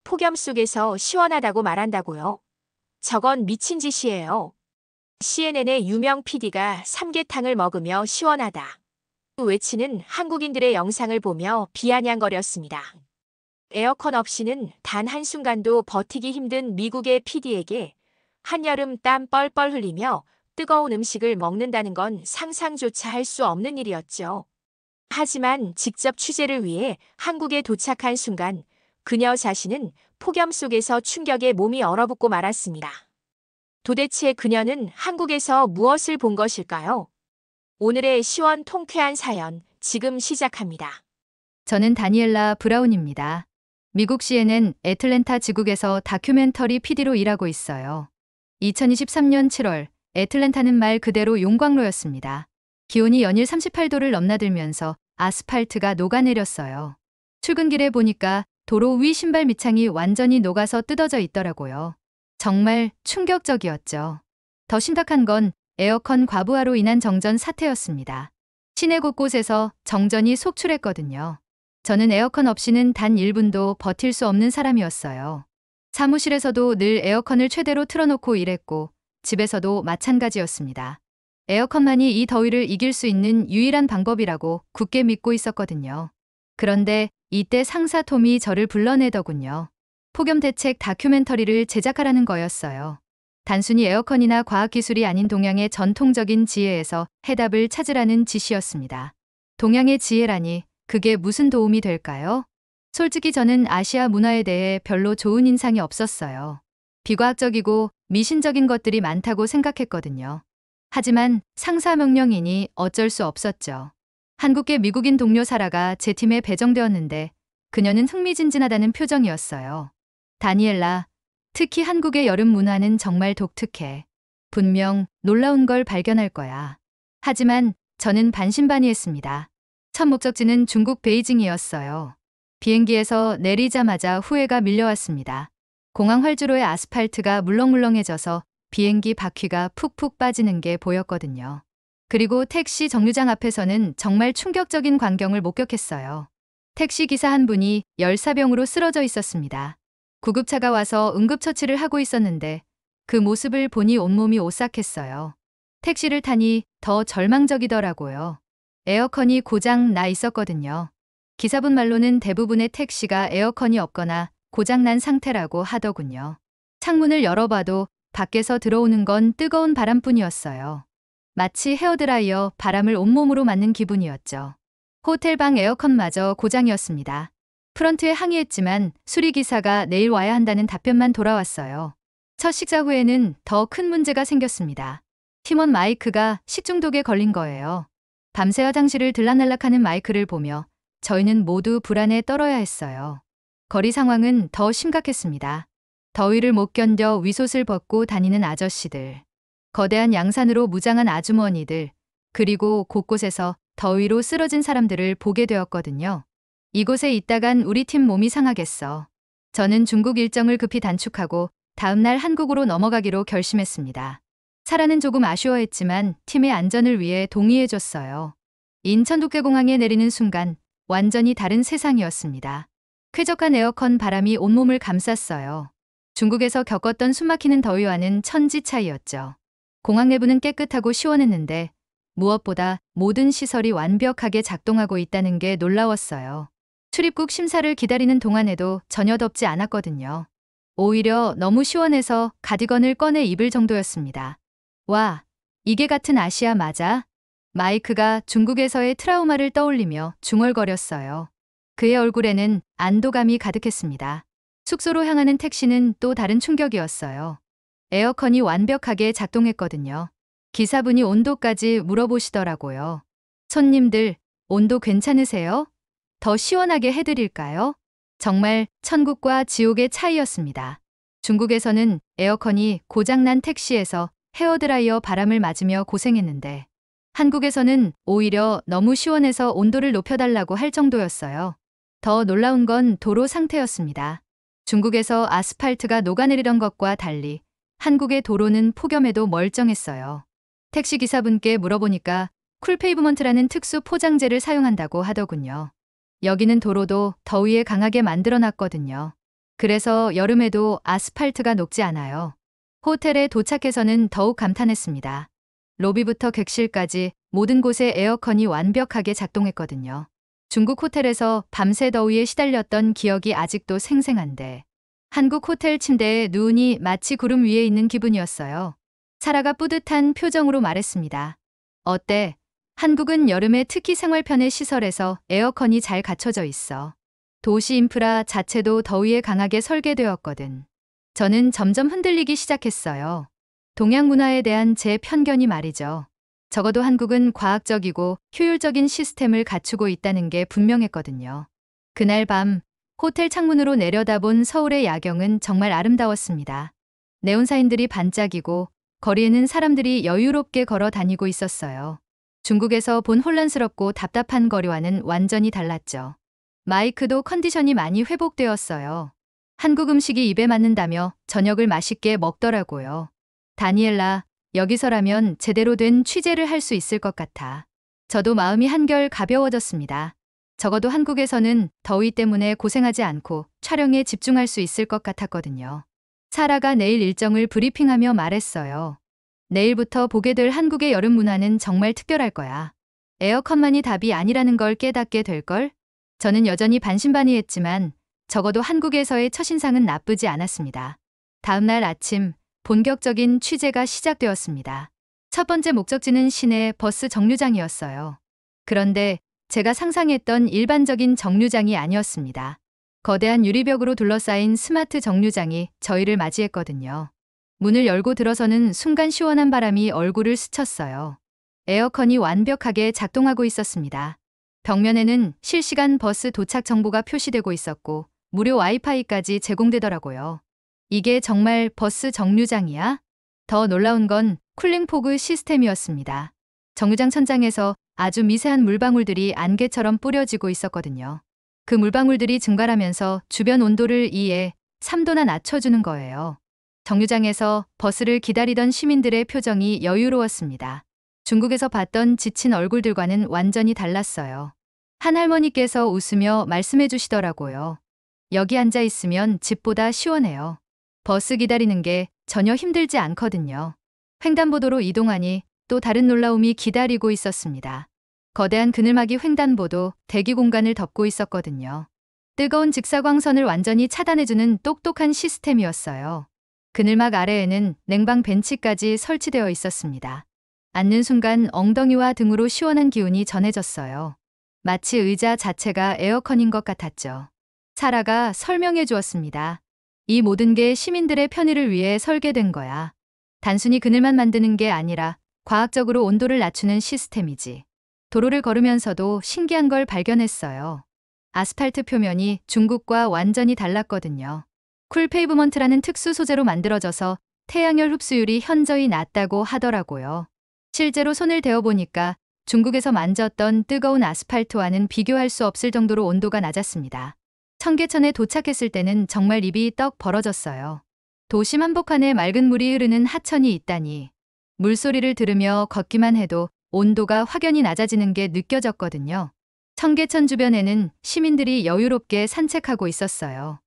폭염 속에서 시원하다고 말한다고요? 저건 미친 짓이에요. CNN의 유명 PD가 삼계탕을 먹으며 시원하다 외치는 한국인들의 영상을 보며 비아냥거렸습니다. 에어컨 없이는 단 한순간도 버티기 힘든 미국의 PD에게 한여름 땀 뻘뻘 흘리며 뜨거운 음식을 먹는다는 건 상상조차 할 수 없는 일이었죠. 하지만 직접 취재를 위해 한국에 도착한 순간 그녀 자신은 폭염 속에서 충격에 몸이 얼어붙고 말았습니다. 도대체 그녀는 한국에서 무엇을 본 것일까요? 오늘의 시원 통쾌한 사연 지금 시작합니다. 저는 다니엘라 브라운입니다. 미국 CNN 애틀랜타 지국에서 다큐멘터리 PD로 일하고 있어요. 2023년 7월 애틀랜타는 말 그대로 용광로였습니다. 기온이 연일 38도를 넘나들면서 아스팔트가 녹아내렸어요. 출근길에 보니까 도로 위 신발 밑창이 완전히 녹아서 뜯어져 있더라고요. 정말 충격적이었죠. 더 심각한 건 에어컨 과부하로 인한 정전 사태였습니다. 시내 곳곳에서 정전이 속출했거든요. 저는 에어컨 없이는 단 1분도 버틸 수 없는 사람이었어요. 사무실에서도 늘 에어컨을 최대로 틀어놓고 일했고 집에서도 마찬가지였습니다. 에어컨만이 이 더위를 이길 수 있는 유일한 방법이라고 굳게 믿고 있었거든요. 그런데 이때 상사 톰이 저를 불러내더군요. 폭염 대책 다큐멘터리를 제작하라는 거였어요. 단순히 에어컨이나 과학기술이 아닌 동양의 전통적인 지혜에서 해답을 찾으라는 지시였습니다. 동양의 지혜라니 그게 무슨 도움이 될까요? 솔직히 저는 아시아 문화에 대해 별로 좋은 인상이 없었어요. 비과학적이고 미신적인 것들이 많다고 생각했거든요. 하지만 상사 명령이니 어쩔 수 없었죠. 한국계 미국인 동료 사라가 제 팀에 배정되었는데 그녀는 흥미진진하다는 표정이었어요. 다니엘라, 특히 한국의 여름 문화는 정말 독특해. 분명 놀라운 걸 발견할 거야. 하지만 저는 반신반의했습니다. 첫 목적지는 중국 베이징이었어요. 비행기에서 내리자마자 후회가 밀려왔습니다. 공항 활주로의 아스팔트가 물렁물렁해져서 비행기 바퀴가 푹푹 빠지는 게 보였거든요. 그리고 택시 정류장 앞에서는 정말 충격적인 광경을 목격했어요. 택시 기사 한 분이 열사병으로 쓰러져 있었습니다. 구급차가 와서 응급처치를 하고 있었는데 그 모습을 보니 온몸이 오싹했어요. 택시를 타니 더 절망적이더라고요. 에어컨이 고장 나 있었거든요. 기사분 말로는 대부분의 택시가 에어컨이 없거나 고장난 상태라고 하더군요. 창문을 열어봐도 밖에서 들어오는 건 뜨거운 바람뿐이었어요. 마치 헤어드라이어 바람을 온몸으로 맞는 기분이었죠. 호텔방 에어컨마저 고장이었습니다. 프런트에 항의했지만 수리기사가 내일 와야 한다는 답변만 돌아왔어요. 첫 식사 후에는 더 큰 문제가 생겼습니다. 팀원 마이크가 식중독에 걸린 거예요. 밤새 화장실을 들락날락하는 마이크를 보며 저희는 모두 불안에 떨어야 했어요. 거리 상황은 더 심각했습니다. 더위를 못 견뎌 위솥을 벗고 다니는 아저씨들, 거대한 양산으로 무장한 아주머니들, 그리고 곳곳에서 더위로 쓰러진 사람들을 보게 되었거든요. 이곳에 있다간 우리 팀 몸이 상하겠어. 저는 중국 일정을 급히 단축하고 다음날 한국으로 넘어가기로 결심했습니다. 사라는 조금 아쉬워했지만 팀의 안전을 위해 동의해줬어요. 인천국제공항에 내리는 순간 완전히 다른 세상이었습니다. 쾌적한 에어컨 바람이 온몸을 감쌌어요. 중국에서 겪었던 숨막히는 더위와는 천지 차이였죠. 공항 내부는 깨끗하고 시원했는데 무엇보다 모든 시설이 완벽하게 작동하고 있다는 게 놀라웠어요. 출입국 심사를 기다리는 동안에도 전혀 덥지 않았거든요. 오히려 너무 시원해서 가디건을 꺼내 입을 정도였습니다. 와, 이게 같은 아시아 맞아? 마이크가 중국에서의 트라우마를 떠올리며 중얼거렸어요. 그의 얼굴에는 안도감이 가득했습니다. 숙소로 향하는 택시는 또 다른 충격이었어요. 에어컨이 완벽하게 작동했거든요. 기사분이 온도까지 물어보시더라고요. 손님들, 온도 괜찮으세요? 더 시원하게 해드릴까요? 정말 천국과 지옥의 차이였습니다. 중국에서는 에어컨이 고장난 택시에서 헤어드라이어 바람을 맞으며 고생했는데 한국에서는 오히려 너무 시원해서 온도를 높여달라고 할 정도였어요. 더 놀라운 건 도로 상태였습니다. 중국에서 아스팔트가 녹아내리던 것과 달리 한국의 도로는 폭염에도 멀쩡했어요. 택시기사분께 물어보니까 쿨페이브먼트라는 특수 포장재를 사용한다고 하더군요. 여기는 도로도 더위에 강하게 만들어놨거든요. 그래서 여름에도 아스팔트가 녹지 않아요. 호텔에 도착해서는 더욱 감탄했습니다. 로비부터 객실까지 모든 곳에 에어컨이 완벽하게 작동했거든요. 중국 호텔에서 밤새 더위에 시달렸던 기억이 아직도 생생한데 한국 호텔 침대에 누우니 마치 구름 위에 있는 기분이었어요. 사라가 뿌듯한 표정으로 말했습니다. 어때? 한국은 여름에 특히 생활편의 시설에서 에어컨이 잘 갖춰져 있어. 도시 인프라 자체도 더위에 강하게 설계되었거든. 저는 점점 흔들리기 시작했어요. 동양 문화에 대한 제 편견이 말이죠. 적어도 한국은 과학적이고 효율적인 시스템을 갖추고 있다는 게 분명했거든요. 그날 밤 호텔 창문으로 내려다본 서울의 야경은 정말 아름다웠습니다. 네온사인들이 반짝이고 거리에는 사람들이 여유롭게 걸어 다니고 있었어요. 중국에서 본 혼란스럽고 답답한 거리와는 완전히 달랐죠. 마이크도 컨디션이 많이 회복되었어요. 한국 음식이 입에 맞는다며 저녁을 맛있게 먹더라고요. 다니엘라, 여기서라면 제대로 된 취재를 할 수 있을 것 같아. 저도 마음이 한결 가벼워졌습니다. 적어도 한국에서는 더위 때문에 고생하지 않고 촬영에 집중할 수 있을 것 같았거든요. 사라가 내일 일정을 브리핑하며 말했어요. 내일부터 보게 될 한국의 여름 문화는 정말 특별할 거야. 에어컨만이 답이 아니라는 걸 깨닫게 될걸? 저는 여전히 반신반의했지만 적어도 한국에서의 첫인상은 나쁘지 않았습니다. 다음 날 아침 본격적인 취재가 시작되었습니다. 첫 번째 목적지는 시내 버스 정류장이었어요. 그런데 제가 상상했던 일반적인 정류장이 아니었습니다. 거대한 유리벽으로 둘러싸인 스마트 정류장이 저희를 맞이했거든요. 문을 열고 들어서는 순간 시원한 바람이 얼굴을 스쳤어요. 에어컨이 완벽하게 작동하고 있었습니다. 벽면에는 실시간 버스 도착 정보가 표시되고 있었고 무료 와이파이까지 제공되더라고요. 이게 정말 버스 정류장이야? 더 놀라운 건 쿨링포그 시스템이었습니다. 정류장 천장에서 아주 미세한 물방울들이 안개처럼 뿌려지고 있었거든요. 그 물방울들이 증발하면서 주변 온도를 2에 3도나 낮춰주는 거예요. 정류장에서 버스를 기다리던 시민들의 표정이 여유로웠습니다. 중국에서 봤던 지친 얼굴들과는 완전히 달랐어요. 한 할머니께서 웃으며 말씀해 주시더라고요. 여기 앉아 있으면 집보다 시원해요. 버스 기다리는 게 전혀 힘들지 않거든요. 횡단보도로 이동하니 또 다른 놀라움이 기다리고 있었습니다. 거대한 그늘막이 횡단보도 대기 공간을 덮고 있었거든요. 뜨거운 직사광선을 완전히 차단해주는 똑똑한 시스템이었어요. 그늘막 아래에는 냉방 벤치까지 설치되어 있었습니다. 앉는 순간 엉덩이와 등으로 시원한 기운이 전해졌어요. 마치 의자 자체가 에어컨인 것 같았죠. 사라가 설명해 주었습니다. 이 모든 게 시민들의 편의를 위해 설계된 거야. 단순히 그늘만 만드는 게 아니라 과학적으로 온도를 낮추는 시스템이지. 도로를 걸으면서도 신기한 걸 발견했어요. 아스팔트 표면이 중국과 완전히 달랐거든요. 쿨 페이브먼트라는 특수 소재로 만들어져서 태양열 흡수율이 현저히 낮다고 하더라고요. 실제로 손을 대어보니까 중국에서 만졌던 뜨거운 아스팔트와는 비교할 수 없을 정도로 온도가 낮았습니다. 청계천에 도착했을 때는 정말 입이 떡 벌어졌어요. 도심 한복판에 맑은 물이 흐르는 하천이 있다니. 물소리를 들으며 걷기만 해도 온도가 확연히 낮아지는 게 느껴졌거든요. 청계천 주변에는 시민들이 여유롭게 산책하고 있었어요.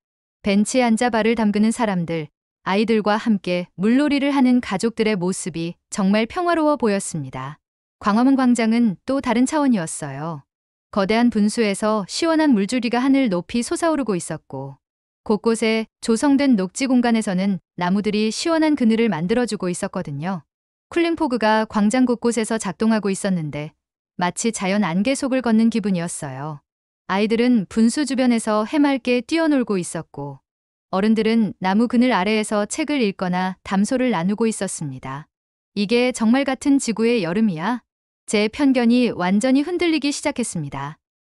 벤치에 앉아 발을 담그는 사람들, 아이들과 함께 물놀이를 하는 가족들의 모습이 정말 평화로워 보였습니다. 광화문 광장은 또 다른 차원이었어요. 거대한 분수에서 시원한 물줄기가 하늘 높이 솟아오르고 있었고 곳곳에 조성된 녹지 공간에서는 나무들이 시원한 그늘을 만들어주고 있었거든요. 쿨링포그가 광장 곳곳에서 작동하고 있었는데 마치 자연 안개 속을 걷는 기분이었어요. 아이들은 분수 주변에서 해맑게 뛰어놀고 있었고 어른들은 나무 그늘 아래에서 책을 읽거나 담소를 나누고 있었습니다. 이게 정말 같은 지구의 여름이야? 제 편견이 완전히 흔들리기 시작했습니다.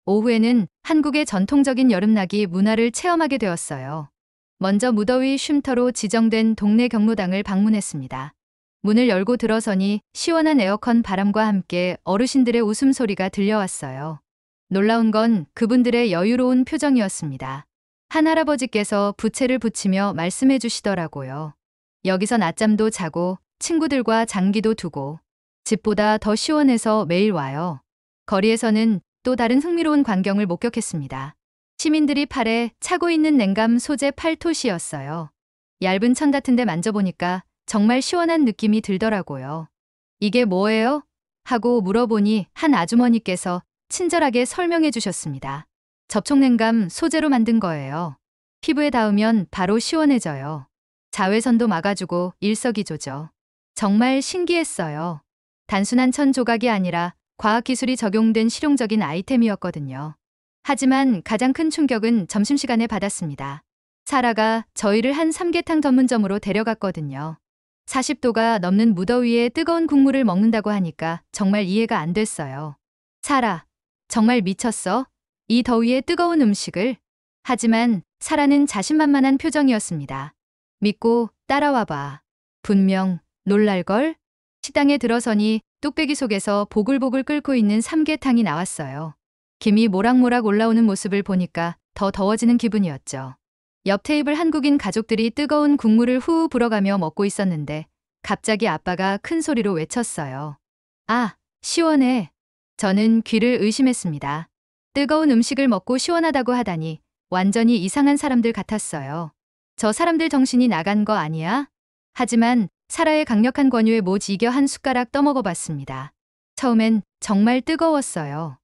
오후에는 한국의 전통적인 여름나기 문화를 체험하게 되었어요. 먼저 무더위 쉼터로 지정된 동네 경로당을 방문했습니다. 문을 열고 들어서니 시원한 에어컨 바람과 함께 어르신들의 웃음소리가 들려왔어요. 놀라운 건 그분들의 여유로운 표정이었습니다. 한 할아버지께서 부채를 붙이며 말씀해 주시더라고요. 여기서 낮잠도 자고 친구들과 장기도 두고 집보다 더 시원해서 매일 와요. 거리에서는 또 다른 흥미로운 광경을 목격했습니다. 시민들이 팔에 차고 있는 냉감 소재 팔토시였어요. 얇은 천 같은데 만져보니까 정말 시원한 느낌이 들더라고요. 이게 뭐예요? 하고 물어보니 한 아주머니께서 친절하게 설명해 주셨습니다. 접촉냉감 소재로 만든 거예요. 피부에 닿으면 바로 시원해져요. 자외선도 막아주고 일석이조죠. 정말 신기했어요. 단순한 천 조각이 아니라 과학기술이 적용된 실용적인 아이템이었거든요. 하지만 가장 큰 충격은 점심시간에 받았습니다. 사라가 저희를 한 삼계탕 전문점으로 데려갔거든요. 40도가 넘는 무더위에 뜨거운 국물을 먹는다고 하니까 정말 이해가 안 됐어요. 사라, 정말 미쳤어? 이 더위에 뜨거운 음식을? 하지만 사라는 자신만만한 표정이었습니다. 믿고 따라와봐. 분명 놀랄걸? 식당에 들어서니 뚝배기 속에서 보글보글 끓고 있는 삼계탕이 나왔어요. 김이 모락모락 올라오는 모습을 보니까 더 더워지는 기분이었죠. 옆 테이블 한국인 가족들이 뜨거운 국물을 후후 불어가며 먹고 있었는데 갑자기 아빠가 큰 소리로 외쳤어요. 아, 시원해. 저는 귀를 의심했습니다. 뜨거운 음식을 먹고 시원하다고 하다니 완전히 이상한 사람들 같았어요. 저 사람들 정신이 나간 거 아니야? 하지만 사라의 강력한 권유에 못 이겨 한 숟가락 떠먹어 봤습니다. 처음엔 정말 뜨거웠어요.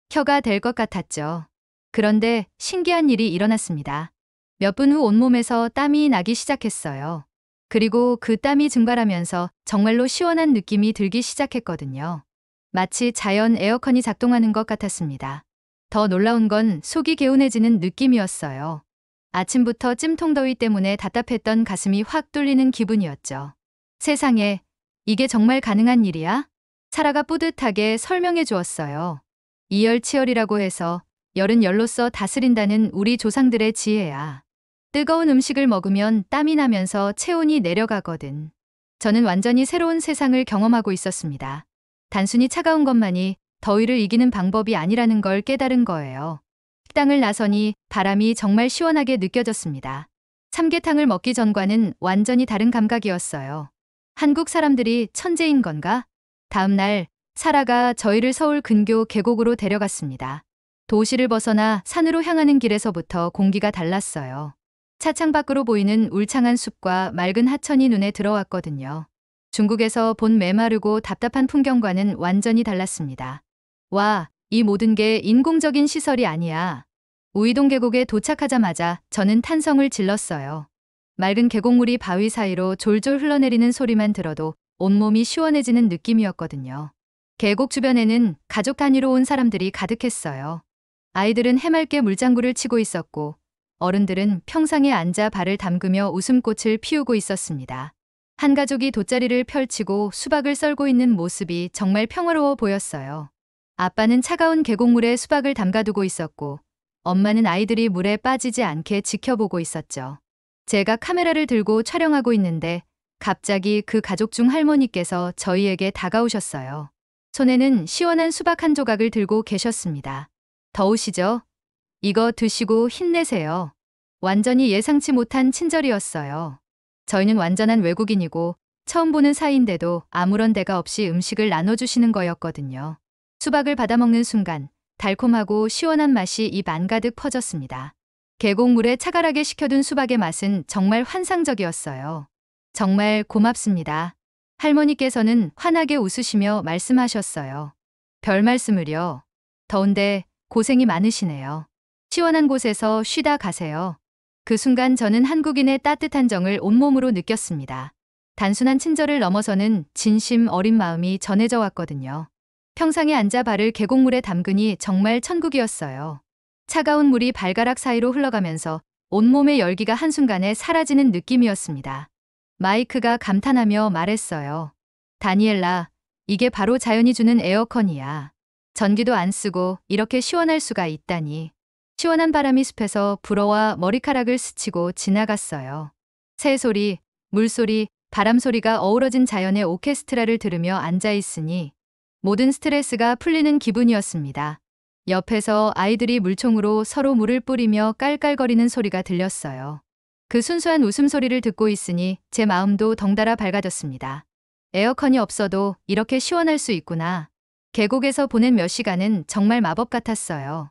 혀가 될 것 같았죠. 그런데 신기한 일이 일어났습니다. 몇 분 후 온몸에서 땀이 나기 시작했어요. 그리고 그 땀이 증발하면서 정말로 시원한 느낌이 들기 시작했거든요. 마치 자연 에어컨이 작동하는 것 같았습니다. 더 놀라운 건 속이 개운해지는 느낌이었어요. 아침부터 찜통더위 때문에 답답했던 가슴이 확 뚫리는 기분이었죠. 세상에, 이게 정말 가능한 일이야? 사라가 뿌듯하게 설명해 주었어요. 이열치열이라고 해서 열은 열로써 다스린다는 우리 조상들의 지혜야. 뜨거운 음식을 먹으면 땀이 나면서 체온이 내려가거든. 저는 완전히 새로운 세상을 경험하고 있었습니다. 단순히 차가운 것만이 더위를 이기는 방법이 아니라는 걸 깨달은 거예요. 식당을 나서니 바람이 정말 시원하게 느껴졌습니다. 삼계탕을 먹기 전과는 완전히 다른 감각이었어요. 한국 사람들이 천재인 건가? 다음 날 사라가 저희를 서울 근교 계곡으로 데려갔습니다. 도시를 벗어나 산으로 향하는 길에서부터 공기가 달랐어요. 차창 밖으로 보이는 울창한 숲과 맑은 하천이 눈에 들어왔거든요. 중국에서 본 메마르고 답답한 풍경과는 완전히 달랐습니다. 와, 이 모든 게 인공적인 시설이 아니야. 우이동 계곡에 도착하자마자 저는 탄성을 질렀어요. 맑은 계곡물이 바위 사이로 졸졸 흘러내리는 소리만 들어도 온몸이 시원해지는 느낌이었거든요. 계곡 주변에는 가족 단위로 온 사람들이 가득했어요. 아이들은 해맑게 물장구를 치고 있었고 어른들은 평상에 앉아 발을 담그며 웃음꽃을 피우고 있었습니다. 한 가족이 돗자리를 펼치고 수박을 썰고 있는 모습이 정말 평화로워 보였어요. 아빠는 차가운 계곡물에 수박을 담가두고 있었고 엄마는 아이들이 물에 빠지지 않게 지켜보고 있었죠. 제가 카메라를 들고 촬영하고 있는데 갑자기 그 가족 중 할머니께서 저희에게 다가오셨어요. 손에는 시원한 수박 한 조각을 들고 계셨습니다. 더우시죠? 이거 드시고 힘내세요. 완전히 예상치 못한 친절이었어요. 저희는 완전한 외국인이고 처음 보는 사이인데도 아무런 대가 없이 음식을 나눠주시는 거였거든요. 수박을 받아먹는 순간 달콤하고 시원한 맛이 입 안가득 퍼졌습니다. 계곡물에 차가라게 식혀둔 수박의 맛은 정말 환상적이었어요. 정말 고맙습니다. 할머니께서는 환하게 웃으시며 말씀하셨어요. 별 말씀을요. 더운데 고생이 많으시네요. 시원한 곳에서 쉬다 가세요. 그 순간 저는 한국인의 따뜻한 정을 온몸으로 느꼈습니다. 단순한 친절을 넘어서는 진심 어린 마음이 전해져 왔거든요. 평상에 앉아 발을 계곡물에 담그니 정말 천국이었어요. 차가운 물이 발가락 사이로 흘러가면서 온몸의 열기가 한순간에 사라지는 느낌이었습니다. 마이크가 감탄하며 말했어요. 다니엘라, 이게 바로 자연이 주는 에어컨이야. 전기도 안 쓰고 이렇게 시원할 수가 있다니. 시원한 바람이 숲에서 불어와 머리카락을 스치고 지나갔어요. 새소리, 물소리, 바람소리가 어우러진 자연의 오케스트라를 들으며 앉아있으니 모든 스트레스가 풀리는 기분이었습니다. 옆에서 아이들이 물총으로 서로 물을 뿌리며 깔깔거리는 소리가 들렸어요. 그 순수한 웃음소리를 듣고 있으니 제 마음도 덩달아 밝아졌습니다. 에어컨이 없어도 이렇게 시원할 수 있구나. 계곡에서 보낸 몇 시간은 정말 마법 같았어요.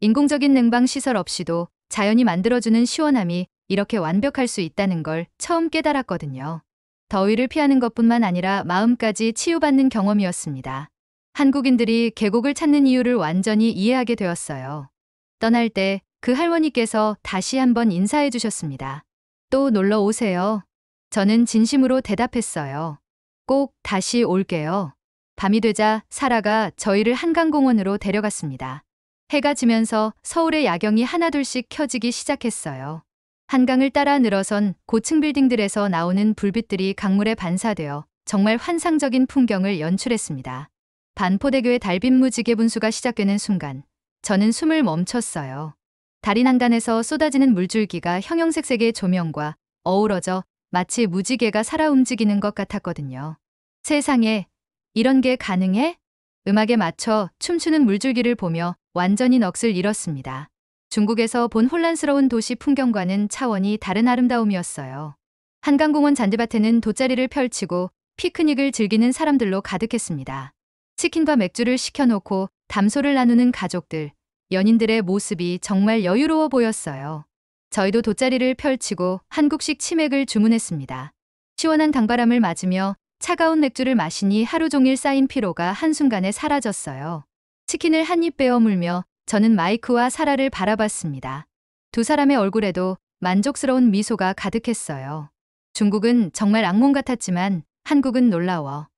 인공적인 냉방 시설 없이도 자연이 만들어주는 시원함이 이렇게 완벽할 수 있다는 걸 처음 깨달았거든요. 더위를 피하는 것뿐만 아니라 마음까지 치유받는 경험이었습니다. 한국인들이 계곡을 찾는 이유를 완전히 이해하게 되었어요. 떠날 때 그 할머니께서 다시 한번 인사해 주셨습니다. 또 놀러 오세요. 저는 진심으로 대답했어요. 꼭 다시 올게요. 밤이 되자 사라가 저희를 한강공원으로 데려갔습니다. 해가 지면서 서울의 야경이 하나둘씩 켜지기 시작했어요. 한강을 따라 늘어선 고층 빌딩들에서 나오는 불빛들이 강물에 반사되어 정말 환상적인 풍경을 연출했습니다. 반포대교의 달빛 무지개 분수가 시작되는 순간 저는 숨을 멈췄어요. 다리 난간에서 쏟아지는 물줄기가 형형색색의 조명과 어우러져 마치 무지개가 살아 움직이는 것 같았거든요. 세상에, 이런 게 가능해? 음악에 맞춰 춤추는 물줄기를 보며 완전히 넋을 잃었습니다. 중국에서 본 혼란스러운 도시 풍경과는 차원이 다른 아름다움이었어요. 한강공원 잔디밭에는 돗자리를 펼치고 피크닉을 즐기는 사람들로 가득했습니다. 치킨과 맥주를 시켜놓고 담소를 나누는 가족들, 연인들의 모습이 정말 여유로워 보였어요. 저희도 돗자리를 펼치고 한국식 치맥을 주문했습니다. 시원한 강바람을 맞으며 차가운 맥주를 마시니 하루 종일 쌓인 피로가 한순간에 사라졌어요. 치킨을 한 입 베어 물며 저는 마이크와 사라를 바라봤습니다. 두 사람의 얼굴에도 만족스러운 미소가 가득했어요. 중국은 정말 악몽 같았지만 한국은 놀라워.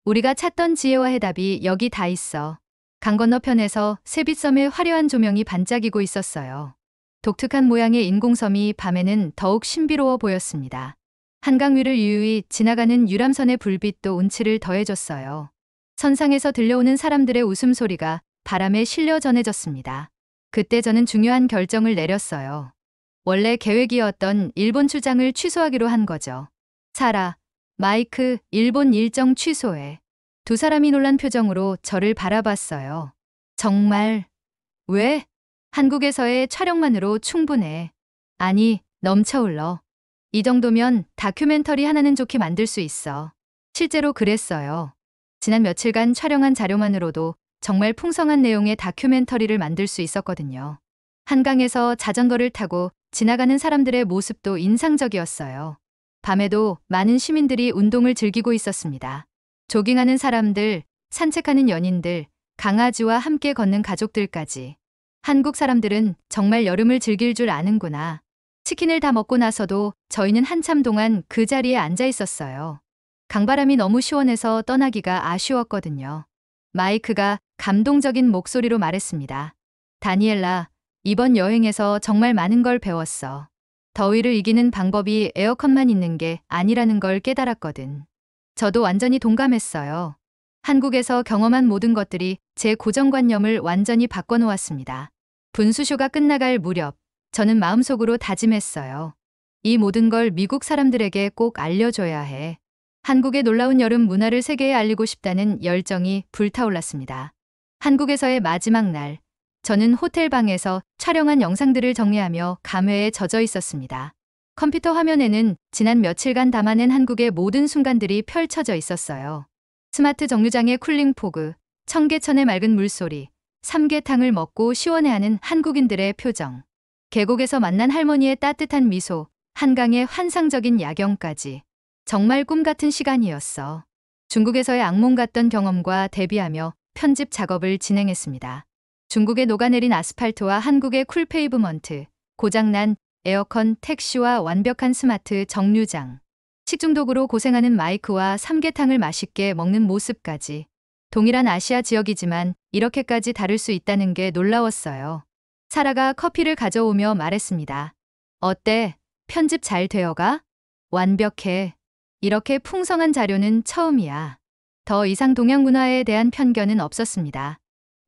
우리가 찾던 지혜와 해답이 여기 다 있어. 강 건너편에서 세빛섬의 화려한 조명이 반짝이고 있었어요. 독특한 모양의 인공섬이 밤에는 더욱 신비로워 보였습니다. 한강 위를 유유히 지나가는 유람선의 불빛도 운치를 더해줬어요. 선상에서 들려오는 사람들의 웃음소리가 바람에 실려 전해졌습니다. 그때 저는 중요한 결정을 내렸어요. 원래 계획이었던 일본 출장을 취소하기로 한 거죠. 사라, 마이크, 일본 일정 취소해. 두 사람이 놀란 표정으로 저를 바라봤어요. 정말? 왜? 한국에서의 촬영만으로 충분해. 아니, 넘쳐흘러. 이 정도면 다큐멘터리 하나는 좋게 만들 수 있어. 실제로 그랬어요. 지난 며칠간 촬영한 자료만으로도 정말 풍성한 내용의 다큐멘터리를 만들 수 있었거든요. 한강에서 자전거를 타고 지나가는 사람들의 모습도 인상적이었어요. 밤에도 많은 시민들이 운동을 즐기고 있었습니다. 조깅하는 사람들, 산책하는 연인들, 강아지와 함께 걷는 가족들까지. 한국 사람들은 정말 여름을 즐길 줄 아는구나. 치킨을 다 먹고 나서도 저희는 한참 동안 그 자리에 앉아 있었어요. 강바람이 너무 시원해서 떠나기가 아쉬웠거든요. 마이크가 감동적인 목소리로 말했습니다. 다니엘라, 이번 여행에서 정말 많은 걸 배웠어. 더위를 이기는 방법이 에어컨만 있는 게 아니라는 걸 깨달았거든. 저도 완전히 동감했어요. 한국에서 경험한 모든 것들이 제 고정관념을 완전히 바꿔놓았습니다. 분수쇼가 끝나갈 무렵, 저는 마음속으로 다짐했어요. 이 모든 걸 미국 사람들에게 꼭 알려줘야 해. 한국의 놀라운 여름 문화를 세계에 알리고 싶다는 열정이 불타올랐습니다. 한국에서의 마지막 날, 저는 호텔 방에서 촬영한 영상들을 정리하며 감회에 젖어 있었습니다. 컴퓨터 화면에는 지난 며칠간 담아낸 한국의 모든 순간들이 펼쳐져 있었어요. 스마트 정류장의 쿨링 포그, 청계천의 맑은 물소리, 삼계탕을 먹고 시원해하는 한국인들의 표정, 계곡에서 만난 할머니의 따뜻한 미소, 한강의 환상적인 야경까지. 정말 꿈 같은 시간이었어. 중국에서의 악몽 같던 경험과 대비하며 편집 작업을 진행했습니다. 중국의 녹아내린 아스팔트와 한국의 쿨페이브먼트, 고장난 에어컨, 택시와 완벽한 스마트 정류장, 식중독으로 고생하는 마이크와 삼계탕을 맛있게 먹는 모습까지. 동일한 아시아 지역이지만 이렇게까지 다를 수 있다는 게 놀라웠어요. 사라가 커피를 가져오며 말했습니다. 어때? 편집 잘 되어가? 완벽해. 이렇게 풍성한 자료는 처음이야. 더 이상 동양 문화에 대한 편견은 없었습니다.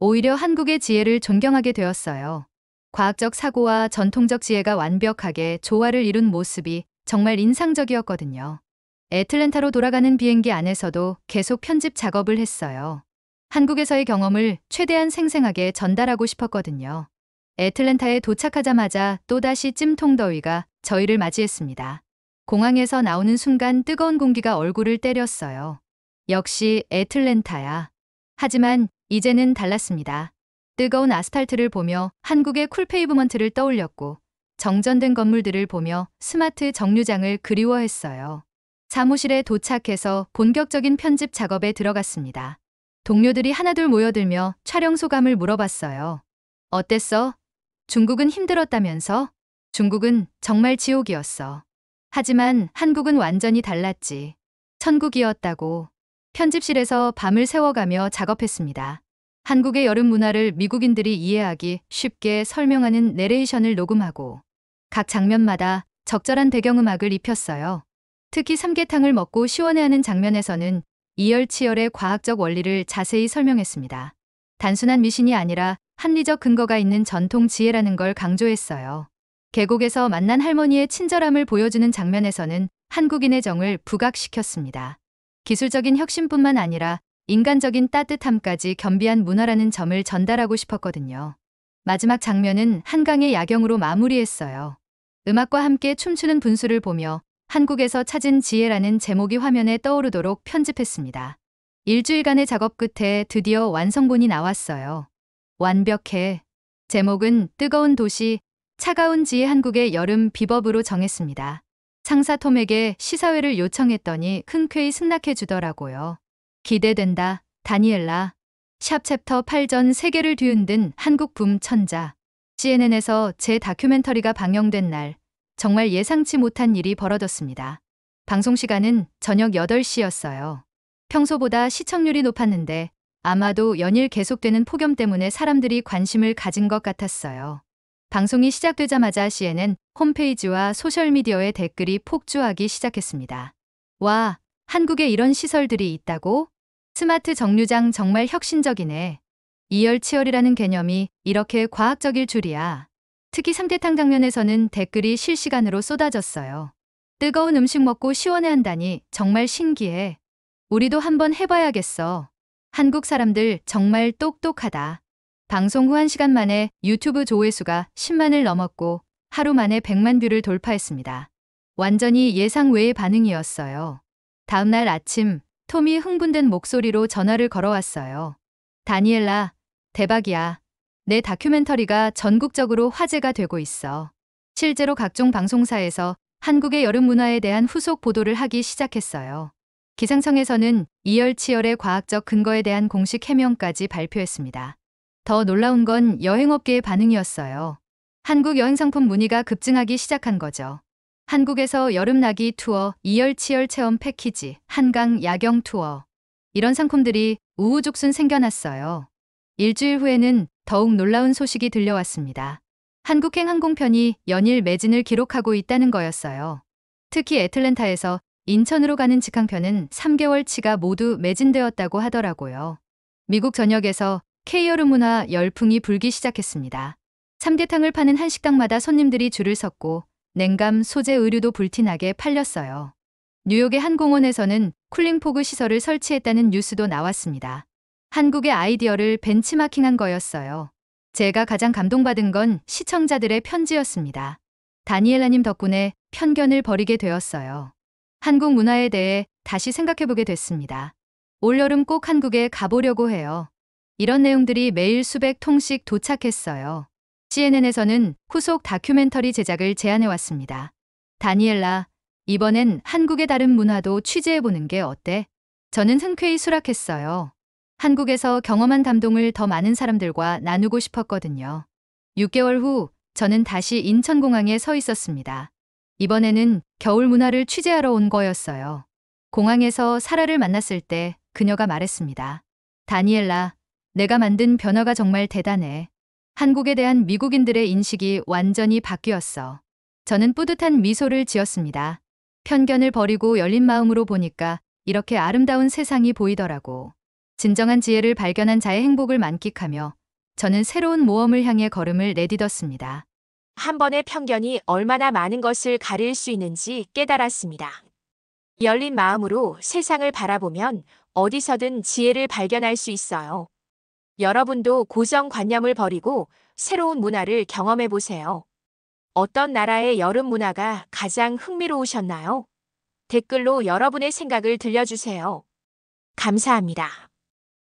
오히려 한국의 지혜를 존경하게 되었어요. 과학적 사고와 전통적 지혜가 완벽하게 조화를 이룬 모습이 정말 인상적이었거든요. 애틀랜타로 돌아가는 비행기 안에서도 계속 편집 작업을 했어요. 한국에서의 경험을 최대한 생생하게 전달하고 싶었거든요. 애틀랜타에 도착하자마자 또다시 찜통더위가 저희를 맞이했습니다. 공항에서 나오는 순간 뜨거운 공기가 얼굴을 때렸어요. 역시 애틀랜타야. 하지만 이제는 달랐습니다. 뜨거운 아스팔트를 보며 한국의 쿨페이브먼트를 떠올렸고 정전된 건물들을 보며 스마트 정류장을 그리워했어요. 사무실에 도착해서 본격적인 편집 작업에 들어갔습니다. 동료들이 하나둘 모여들며 촬영 소감을 물어봤어요. 어땠어? 중국은 힘들었다면서? 중국은 정말 지옥이었어. 하지만 한국은 완전히 달랐지. 천국이었다고. 편집실에서 밤을 새워가며 작업했습니다. 한국의 여름 문화를 미국인들이 이해하기 쉽게 설명하는 내레이션을 녹음하고 각 장면마다 적절한 배경음악을 입혔어요. 특히 삼계탕을 먹고 시원해하는 장면에서는 이열치열의 과학적 원리를 자세히 설명했습니다. 단순한 미신이 아니라 합리적 근거가 있는 전통 지혜라는 걸 강조했어요. 계곡에서 만난 할머니의 친절함을 보여주는 장면에서는 한국인의 정을 부각시켰습니다. 기술적인 혁신뿐만 아니라 인간적인 따뜻함까지 겸비한 문화라는 점을 전달하고 싶었거든요. 마지막 장면은 한강의 야경으로 마무리했어요. 음악과 함께 춤추는 분수를 보며 한국에서 찾은 지혜라는 제목이 화면에 떠오르도록 편집했습니다. 일주일간의 작업 끝에 드디어 완성본이 나왔어요. 완벽해. 제목은 뜨거운 도시, 차가운 지혜 한국의 여름 비법으로 정했습니다. 상사 톰에게 시사회를 요청했더니 흔쾌히 승낙해 주더라고요. 기대된다, 다니엘라. 샵 챕터 8전 세계를 뒤흔든 한국 붐 천자. CNN에서 제 다큐멘터리가 방영된 날, 정말 예상치 못한 일이 벌어졌습니다. 방송 시간은 저녁 8시였어요. 평소보다 시청률이 높았는데 아마도 연일 계속되는 폭염 때문에 사람들이 관심을 가진 것 같았어요. 방송이 시작되자마자 CNN 홈페이지와 소셜미디어에 댓글이 폭주하기 시작했습니다. 와, 한국에 이런 시설들이 있다고? 스마트 정류장 정말 혁신적이네. 이열치열이라는 개념이 이렇게 과학적일 줄이야. 특히 삼계탕 장면에서는 댓글이 실시간으로 쏟아졌어요. 뜨거운 음식 먹고 시원해한다니 정말 신기해. 우리도 한번 해봐야겠어. 한국 사람들 정말 똑똑하다. 방송 후 1시간 만에 유튜브 조회수가 10만을 넘었고 하루 만에 100만 뷰를 돌파했습니다. 완전히 예상 외의 반응이었어요. 다음날 아침 톰이 흥분된 목소리로 전화를 걸어왔어요. 다니엘라, 대박이야. 내 다큐멘터리가 전국적으로 화제가 되고 있어. 실제로 각종 방송사에서 한국의 여름 문화에 대한 후속 보도를 하기 시작했어요. 기상청에서는 이열치열의 과학적 근거에 대한 공식 해명까지 발표했습니다. 더 놀라운 건 여행업계의 반응이었어요. 한국 여행상품 문의가 급증하기 시작한 거죠. 한국에서 여름나기 투어, 이열치열 체험 패키지, 한강 야경 투어. 이런 상품들이 우후죽순 생겨났어요. 일주일 후에는 더욱 놀라운 소식이 들려왔습니다. 한국행 항공편이 연일 매진을 기록하고 있다는 거였어요. 특히 애틀랜타에서 인천으로 가는 직항편은 3개월치가 모두 매진되었다고 하더라고요. 미국 전역에서 K여름 문화 열풍이 불기 시작했습니다. 삼계탕을 파는 한식당마다 손님들이 줄을 섰고 냉감, 소재 의류도 불티나게 팔렸어요. 뉴욕의 한 공원에서는 쿨링포그 시설을 설치했다는 뉴스도 나왔습니다. 한국의 아이디어를 벤치마킹한 거였어요. 제가 가장 감동받은 건 시청자들의 편지였습니다. 다니엘라님 덕분에 편견을 버리게 되었어요. 한국 문화에 대해 다시 생각해보게 됐습니다. 올여름 꼭 한국에 가보려고 해요. 이런 내용들이 매일 수백 통씩 도착했어요. CNN에서는 후속 다큐멘터리 제작을 제안해왔습니다. 다니엘라, 이번엔 한국의 다른 문화도 취재해보는 게 어때? 저는 흔쾌히 수락했어요. 한국에서 경험한 감동을 더 많은 사람들과 나누고 싶었거든요. 6개월 후 저는 다시 인천공항에 서 있었습니다. 이번에는 겨울 문화를 취재하러 온 거였어요. 공항에서 사라를 만났을 때 그녀가 말했습니다. 다니엘라, 내가 만든 변화가 정말 대단해. 한국에 대한 미국인들의 인식이 완전히 바뀌었어. 저는 뿌듯한 미소를 지었습니다. 편견을 버리고 열린 마음으로 보니까 이렇게 아름다운 세상이 보이더라고. 진정한 지혜를 발견한 자의 행복을 만끽하며 저는 새로운 모험을 향해 걸음을 내딛었습니다. 한 번의 편견이 얼마나 많은 것을 가릴 수 있는지 깨달았습니다. 열린 마음으로 세상을 바라보면 어디서든 지혜를 발견할 수 있어요. 여러분도 고정관념을 버리고 새로운 문화를 경험해 보세요. 어떤 나라의 여름 문화가 가장 흥미로우셨나요? 댓글로 여러분의 생각을 들려주세요. 감사합니다.